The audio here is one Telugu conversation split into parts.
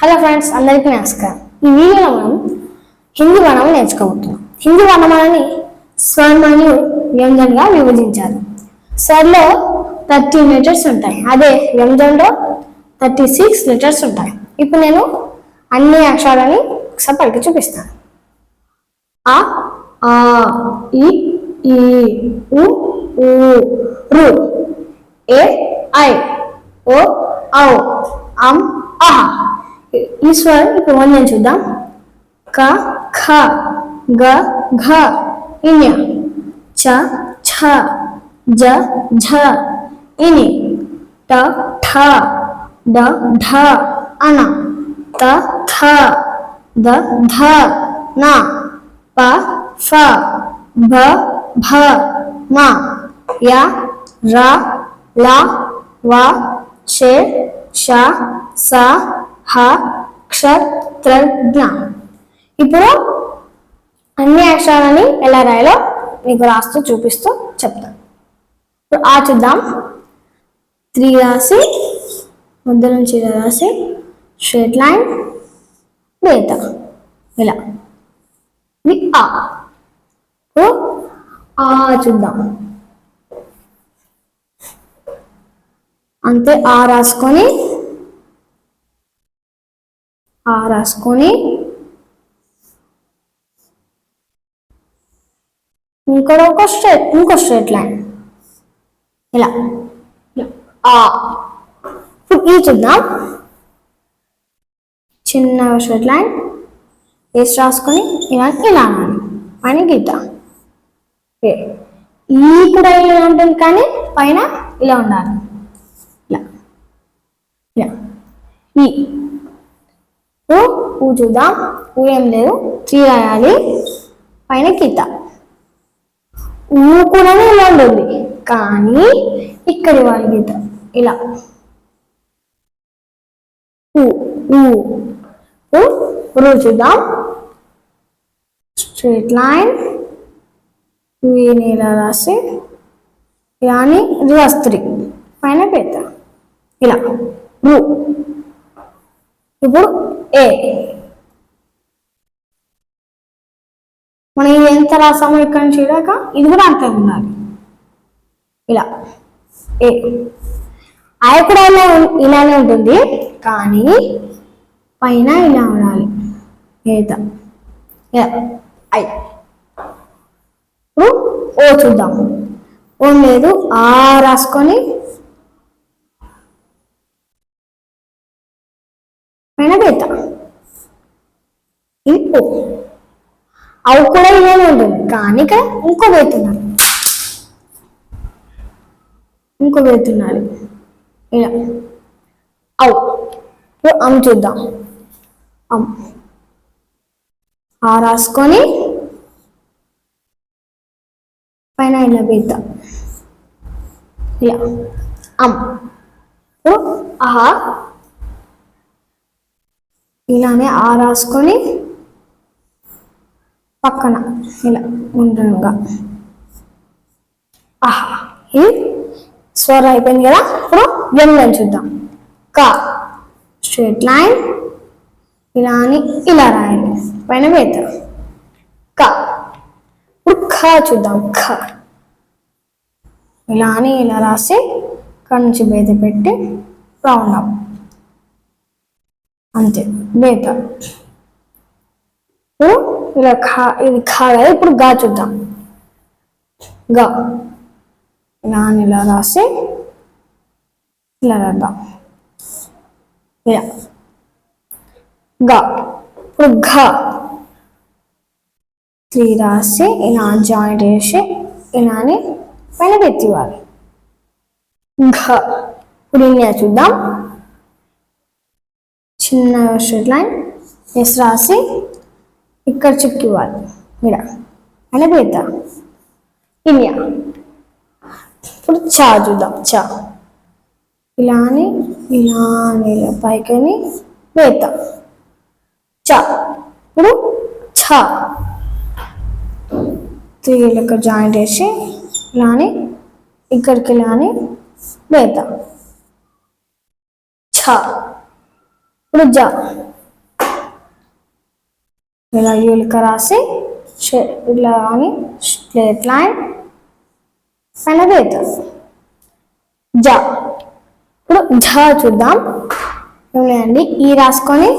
హలో ఫ్రెండ్స్, అందరికీ నమస్కారం. ఈ వీడియోలో మనం హిందీ వర్ణం నేర్చుకోబోతున్నాం. హిందీ వర్ణమాలని స్వర్ మరియు వ్యంజనంగా విభజించారు. స్వర్లో 13 లెటర్స్ ఉంటాయి, అదే వ్యంజనంలో 36 లెటర్స్ ఉంటాయి. ఇప్పుడు నేను అన్ని అక్షరాలని ఒకసారి పలికి చూపిస్తాను. ఆ, ఆ, ఈ, ఉ, రు, ఏ, ఐ, ఓ, ఔ, అం, అహ. ఈ స్వరం ఇప్పుడు మనం చూద్దాం. క, ఖ, గ, ఘ, ఇన్య, చ, ఛ, జ, ఝ, ఇని, ట, ఠ, డ, ఢ, అన, త, థ, ద, ధ, న, ప, ఫ, భ, భ, మ, య, ర, ల, వ, షే, ష, స, హ, క్ష, త్ర, జ్ఞ. ఇప్పుడు అన్ని అక్షరాలని ఎలా రాయాలో మీకు రాస్తూ చూపిస్తూ చెప్తాను. ఇప్పుడు ఆ చూద్దాం. 3 రాసి మధ్య నుంచి ఇలా రాసి స్ట్రైట్ లైన్ బేత ఇలా ఆ. ఆ చూద్దాం. అంతే. ఆ రాసుకొని ఇంకో స్ట్రైట్ లైన్ ఇలా ఆ. ఇప్పుడు ఈ చూద్దాం. చిన్న స్ట్రైట్ లైన్ వేసి రాసుకొని ఇలా పైన గీత. ఈ కూడా ఇలా ఉంటుంది, కానీ పైన ఇలా ఉండాలి. ఇలా ఈ చూద్దాం. ఏం లేదు, 3 రాయాలి, పైన గీత. కూడా ఇలా ఉంటుంది, కానీ ఇక్కడ ఇవ్వాలి గీత ఇలా. చూద్దాం. స్ట్రైట్ లైన్ ఇలా రాసి ఇలా అని రివర్స్ 3 పైన గీత ఇలా. ఇప్పుడు ఏ. మనం ఇది ఎంత రాసామో ఇక్కడ నుంచి చూడాక ఇది కూడా అంతే ఉండాలి ఇలా. ఏ. ఐ కూడా ఇలానే ఉంటుంది, కానీ పైన ఇలా ఉండాలి గీత. ఐ. ఇప్పుడు ఓ చూద్దాం. ఓ లేదు, ఆ రాసుకొని పైన గీత. ఇంకో అవు కూడా ఇలానే ఉంటుంది, కానీ ఇక్కడ ఇంకో వేతున్నారు ఇలా. అవు. అమ్ చూద్దాం. అమ్ ఆ రాసుకొని పైన ఇలా గీత ఇలా. అమ్. ఆహా ఇలానే ఆ రాసుకొని పక్కన ఇలా ఉండగా ఆహా. ఈ స్వరం అయిపోయింది కదా. ఇప్పుడు వ్యంజనం చూద్దాం. క స్ట్రైట్ లైన్ ఇలా అని ఇలా రాయాలి, పైన వేత. క. ఇప్పుడు ఖ చూద్దాం. ఖ ఇలా అని ఇలా రాసి ఇక్కడ నుంచి బేత పెట్టి రౌండ్ అప్ అంతే బేత. ఇలా ఇది ఖా కదా. ఇప్పుడు గా చూద్దాం. గా ఇలా అని ఇలా రాసి ఇలా రాద్దాం ఇలా. గా. ఇప్పుడు ఘ 3 రాసి ఇలా జాయింట్ వేసి ఇలా అని పైన ఎత్తివ్వాలి. ఘ. ఇప్పుడు ఇన్య చూద్దాం. చిన్న స్ట్రైట్ లైన్ వేసి రాసి ఇక్కడ చుక్కి ఇవ్వాలి ఇలా అని బేత. ఇన్య. ఇప్పుడు చా చూద్దాం. చా ఇలా అని ఇలా పైకని బేత. చ. ఇప్పుడు ఛ 3 లెక్క జాయింట్ వేసి ఇలా అని ఇక్కడికి ఇలా అని బేత. ఛ. ఇప్పుడు జ ఇలా యూలిక రాసి ఇలా అని స్ట్రేట్ లైన్ పైన గీత. జ. ఇప్పుడు ఝ చూద్దాం. ఏమిటండి ఈ రాసుకొని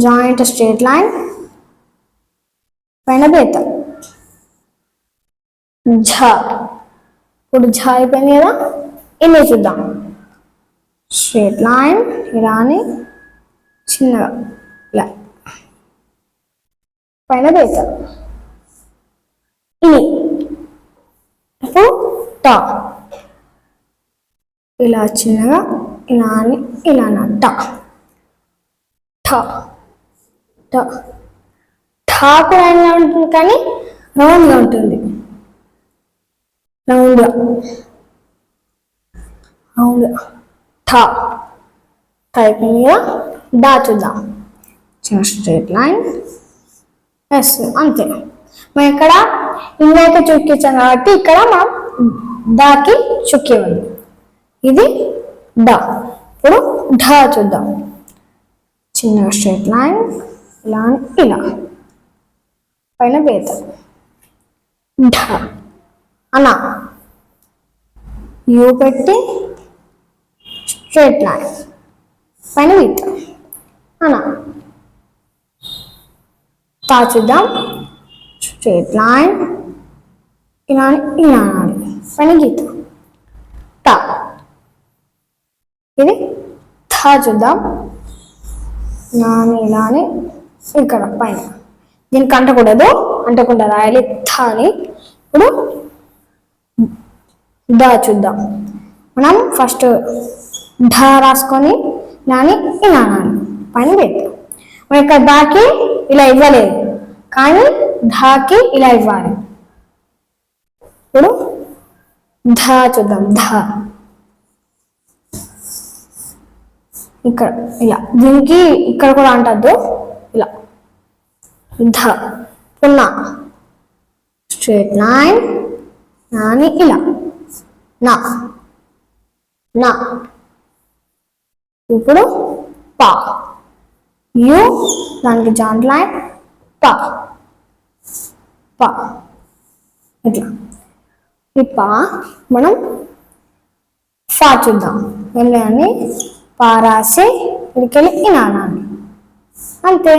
జాయింట్ స్ట్రేట్ లైన్ పైన గీత. ఝ. ఇప్పుడు ఝ అయిపోయింది కదా, ఇన్ని చూద్దాం. స్ట్రేట్ లైన్ ఇలా అని చిన్నగా ఇలా పైన గీత. ఇని. ఇప్పుడు ట. ఇలా చిన్నగా ఇలా అని ఇలా ట. ఠ. ఠ. ఠ కూడా ఇలా ఉంటుంది కానీ రౌండ్గా ఉంటుంది. రౌండ్గా ఠ. అయిపోయింది కదా. డా చూద్దాం. చిన్న స్ట్రేట్ లైన్ ఎస్ అంతే. మనం ఇక్కడ ఇందాక చుక్కించాం కాబట్టి ఇక్కడ మనం డాకి చుక్కి ఉంది. ఇది డా. ఇప్పుడు ఢ చూద్దాం. చిన్న స్ట్రేట్ లైన్ ఇలా ఇలా పైన గీత. ఢ. అనా యూ పెట్టి స్ట్రేట్ లైన్ పైన గీత. అనా. తా చూద్దాం. స్ట్రేట్ లైన్ ఇలా ఇలా అనాలి పైన గీత. టా. ఇది థా చూద్దాం. ఇలాని ఇక్కడ పైన దీనికి అంటకూడదు, అంటకుండా రాయాలి థా అని. ఇప్పుడు డా చూద్దాం. మనం ఫస్ట్ ఢ రాసుకొని ఇలాని ఇలా అనాలి పైన పెడతాం. మనం ఇక్కడ దాకి ఇలా ఇవ్వలేదు కానీ ఢాకి ఇలా ఇవ్వాలి. ఇప్పుడు ధ చూద్దాం. ధ ఇక్కడ ఇలా, దీనికి ఇక్కడ కూడా అంటద్దు ఇలా. ధ. పున్నా స్ట్రేట్ లైన్ నాని ఇలా నా నా. ఇప్పుడు పా యు దానికి జాయింట్ లైన్ పా పా ఇట్లా. ఈ పా మనం ఫా చూద్దాం. ఏం లేదని పా రాసి ఇక్కడికి ఇలా అనాలి అంతే.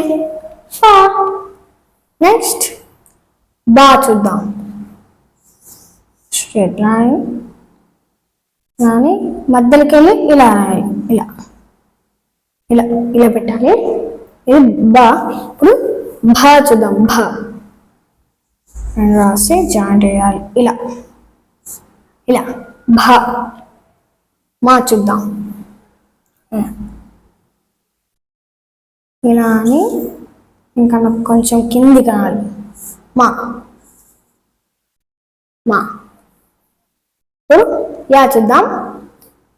ఫా. నెక్స్ట్ బా చూద్దాం. స్ట్రేట్ లైన్ కానీ మధ్యలోకి వెళ్ళి ఇలా రాయాలి. ఇలా ఇలా ఇలా పెట్టాలి. ఇది బా. ఇప్పుడు భా చూద్దాం. భా రాసి జాయింట్ వేయాలి ఇలా ఇలా. భా. మా చూద్దాం. ఇలా అని ఇంకా నాకు కొంచెం కింది కావాలి. మా మా. ఇప్పుడు యా చూద్దాం.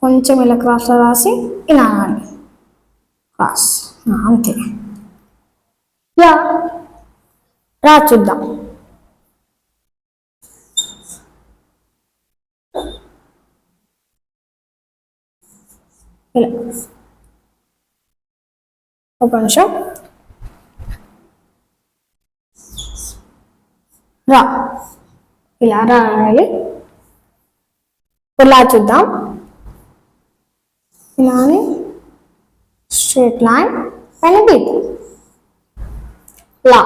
కొంచెం ఇలా క్రాస్లో రాసి ఇలా అనాలి. క్రాస్ అంతే. యా. రా చూద్దాం. ఇలా ఒక నిమిషం. రా ఇలా రాయాలి. ఇలా చూద్దాం. ఇలానే స్ట్రేట్ లైన్ పైన గీత. లా.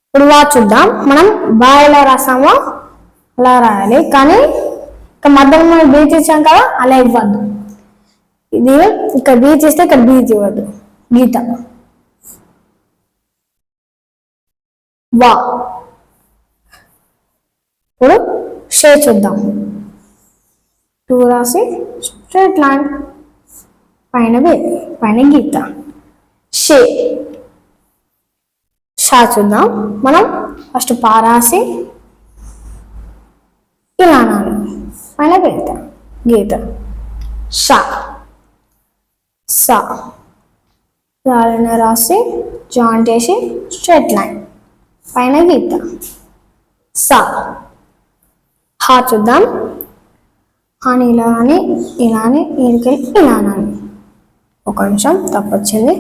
ఇప్పుడు లా చూద్దాం. మనం బా ఎలా రాసామో అలా రాయాలి కానీ ఇక్కడ మధ్యలో మనం బీచ్ ఇచ్చాం కదా అలా ఇవ్వద్దు. ఇది ఇక్కడ బీచ్ ఇస్తే ఇక్కడ బీచ్ ఇవ్వద్దు. గీత. వా. ఇప్పుడు షే చూద్దాం. టూ రాసి స్ట్రేట్ లైన్ పైన గీత. షే. షా చూద్దాం. మనం ఫస్ట్ పా రాసి ఇలా అనాలి పైన గీత. షా. సా. రాసి జాయింట్ చేసి స్ట్రేట్ లైన్ పైన గీత. సా. హా చూద్దాం. అని ఇలా అని ఇలా అని ఇలా అనాలి. ఒక నిమిషం తప్పొచ్చింది.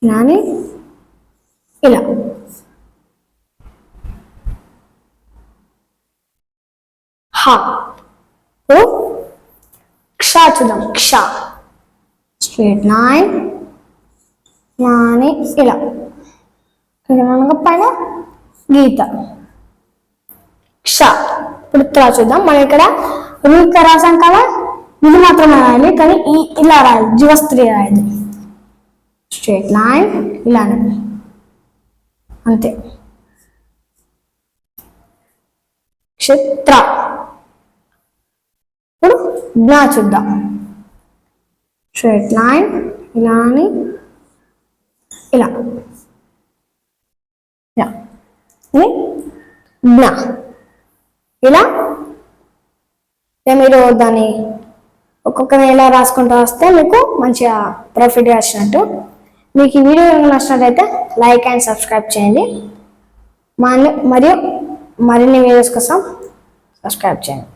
ఇలా అని ఇలా. హ. ఇప్పుడు క్ష చూద్దాం. క్ష స్ట్రేట్ లైన్ ఇలా అని ఇలా. మనకు పైన గీత. క్ష. ఇప్పుడు త్రా చూద్దాం. మనం ఇక్కడ రూట్ రాసాం కదా, ఇది మాత్రమే రాయాలి, కానీ ఇలా రాయాలి, జీవస్త్రీ రాయాలి. స్ట్రేట్ లైన్ ఇలానే అంతే. క్షత్ర. ఇప్పుడు జ్ఞా చూద్దాం. స్ట్రేట్ లైన్ ఇలా అని ఇలా జ్ఞా ఇలా. మీరు దాన్ని ఒక్కొక్కరిని ఎలా రాసుకుంటూ వస్తే మీకు మంచిగా ప్రాఫిట్గా వచ్చినట్టు. మీకు ఈ వీడియో నచ్చినట్లయితే లైక్ అండ్ సబ్స్క్రైబ్ చేయండి. మరియు మరిన్ని వీడియోస్ కోసం సబ్స్క్రైబ్ చేయండి.